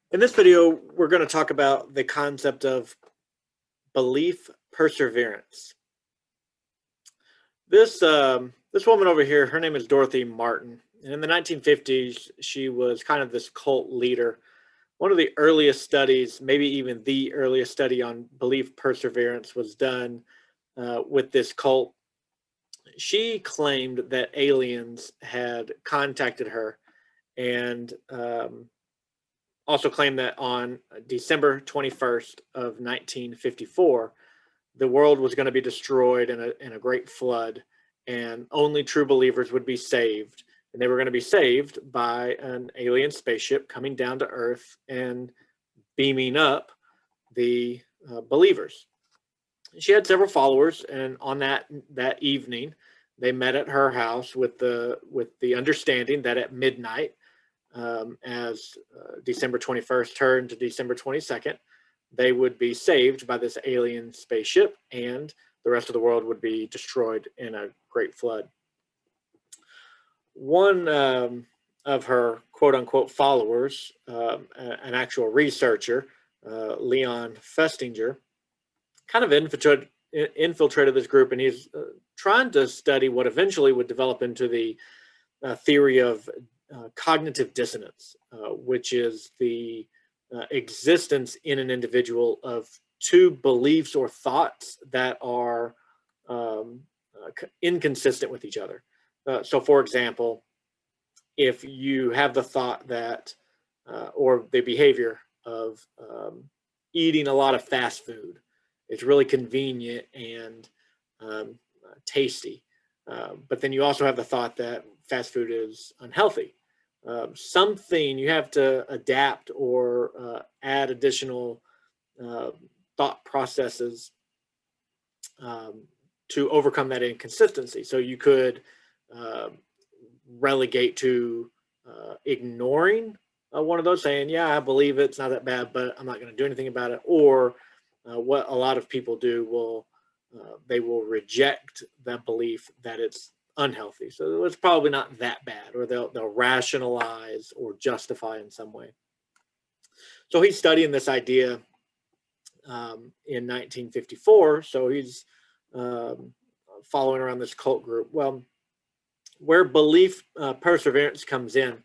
In this video, we're going to talk about the concept of belief perseverance. This woman over here, her name is Dorothy Martin. And in the 1950s, she was kind of this cult leader. One of the earliest studies, maybe even the earliest study on belief perseverance was done with this cult. She claimed that aliens had contacted her and also claimed that on December 21st of 1954, the world was going to be destroyed in a great flood, and only true believers would be saved. And they were going to be saved by an alien spaceship coming down to Earth and beaming up the believers. She had several followers, and on that evening, they met at her house with the understanding that at midnight, as December 21st turned to December 22nd, they would be saved by this alien spaceship, and the rest of the world would be destroyed in a great flood. One of her quote-unquote followers, an actual researcher, Leon Festinger, kind of infiltrated this group, and he's trying to study what eventually would develop into the theory of cognitive dissonance, which is the existence in an individual of two beliefs or thoughts that are inconsistent with each other. So, for example, if you have the thought that, or the behavior of eating a lot of fast food, it's really convenient and tasty. But then you also have the thought that fast food is unhealthy. Something you have to adapt or add additional thought processes to overcome that inconsistency. So you could relegate to ignoring one of those, saying, yeah, I believe it's not that bad, but I'm not going to do anything about it. Or what a lot of people do they will reject that belief that it's unhealthy. So it's probably not that bad, or they'll rationalize or justify in some way. So he's studying this idea in 1954. So he's following around this cult group. Well, where belief perseverance comes in,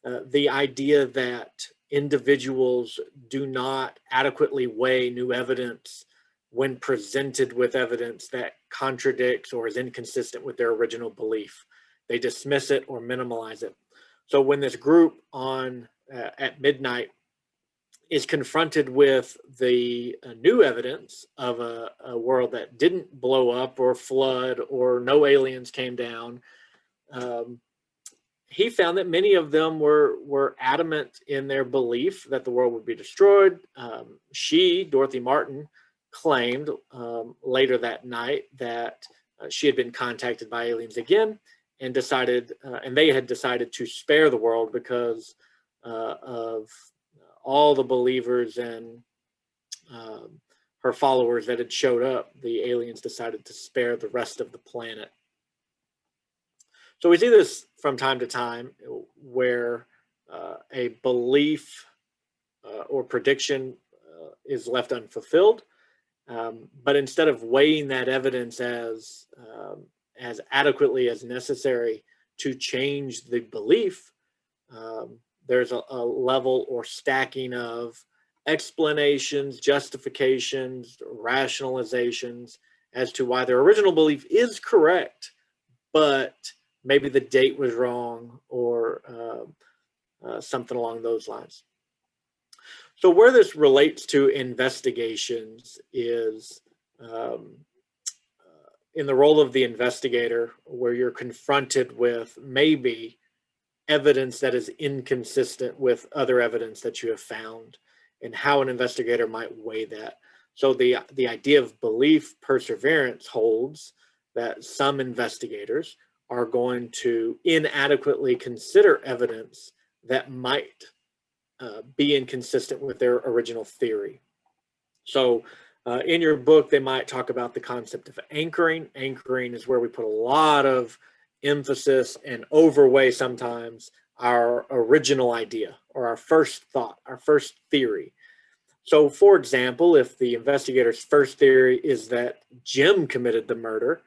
the idea that individuals do not adequately weigh new evidence when presented with evidence that contradicts or is inconsistent with their original belief. They dismiss it or minimize it. So when this group at midnight is confronted with the new evidence of a world that didn't blow up or flood or no aliens came down, he found that many of them were adamant in their belief that the world would be destroyed. Dorothy Martin, claimed later that night that she had been contacted by aliens again, and they had decided to spare the world because of all the believers and her followers that had showed up. The aliens decided to spare the rest of the planet. So we see this from time to time where a belief or prediction is left unfulfilled. But instead of weighing that evidence as adequately as necessary to change the belief, there's a level or stacking of explanations, justifications, rationalizations as to why their original belief is correct, but maybe the date was wrong or something along those lines. So where this relates to investigations is in the role of the investigator, where you're confronted with maybe evidence that is inconsistent with other evidence that you have found, and how an investigator might weigh that. So the idea of belief perseverance holds that some investigators are going to inadequately consider evidence that might be inconsistent with their original theory. So in your book, they might talk about the concept of anchoring. Anchoring is where we put a lot of emphasis and overweigh sometimes our original idea or our first thought, our first theory. So, for example, if the investigator's first theory is that Jim committed the murder,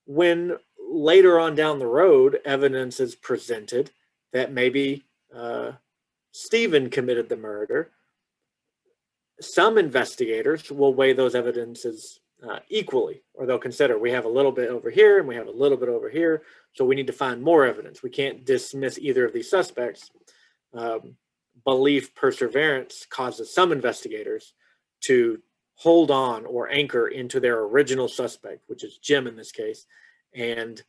when later on down the road evidence is presented that maybe Stephen committed the murder, some investigators will weigh those evidences equally, or they'll consider we have a little bit over here and we have a little bit over here, so we need to find more evidence. We can't dismiss either of these suspects. Belief perseverance causes some investigators to hold on or anchor into their original suspect, which is Jim in this case, and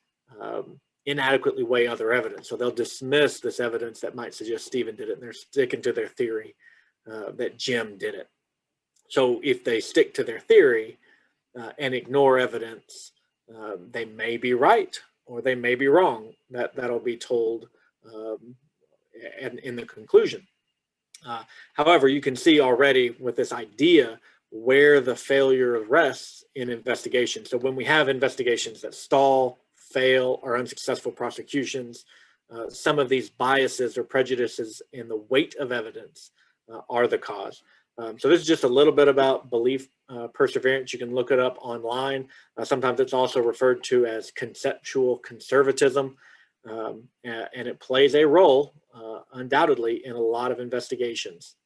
inadequately weigh other evidence. So they'll dismiss this evidence that might suggest Stephen did it, and they're sticking to their theory that Jim did it. So if they stick to their theory and ignore evidence, they may be right or they may be wrong. That'll be told in the conclusion. However, you can see already with this idea where the failure rests in investigation. So when we have investigations that stall, fail, or unsuccessful prosecutions, some of these biases or prejudices in the weight of evidence are the cause. So this is just a little bit about belief perseverance. You can look it up online. Sometimes it's also referred to as conceptual conservatism, and it plays a role, undoubtedly, in a lot of investigations.